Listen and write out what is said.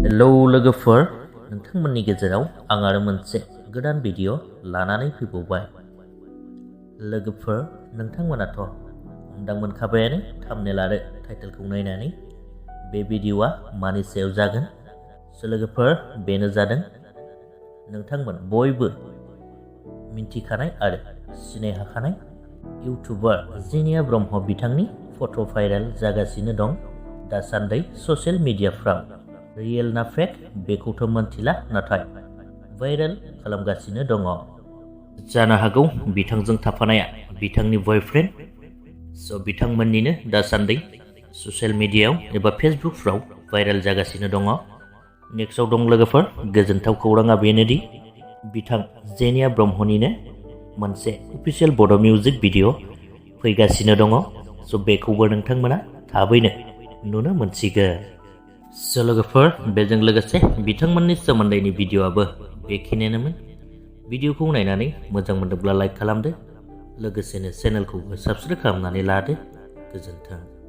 Hello लोगोफोर, नोंथांमोननि गेजेराव आं आरो मोनसे गोदान भिडिअ लानानै फैबावबाय। लोगोफोर, नोंथांमोनाथ' हमदां मोनखाबायानो थाम्बनेल आरो टाइटेलखौ नायनानै बे भिडिअआ मानि सायाव जागोन। लोगोफोर, बेनो जादों नोंथांमोन बयबो मिन्थिखानाय आरो सिनायहाखानाय इउटुबार जेनिया ब्रह्म बिथांनि फट' भाइरेल जागासिनो दं दासान्दि ससियेल मिडियाफ्राव। रियेल ना फेक बेखौथ' मोनथिला, नाथाय भाइरेल खालामगासिनो दङ। जानो हागौ बिथांजों थाफानाया बिथांनि बयफ्रेन्ड। बिथांमोननिनो दासान्दि ससियेल मिडियायाव एबा फेसबुकफ्राव भाइरेल जागासिनो दङ। नेक्स्टआव दं लोगोफोर, गोजोनथाव खौराङा बेनोदि बिथां जेनिया ब्रह्मनिनो मोनसे अफिसियेल बड' मिउजिक भिडिअ फैगासिनो दङ। बेखौबो नोंथांमोना थाबैनो नुनो मोनसिगोन। लोगोफोर, बेजों लोगोसे बिथांमोननि सोमोन्दैनि भिडिअआबो बेखिनियानोमोन। भिडिअखौ नायनानै मोजां मोनदोंब्ला लाइक खालामदो, लोगोसेनो चेनेलखौबो साबस्क्राइब खालामनानै लादो। गोजोन्थों।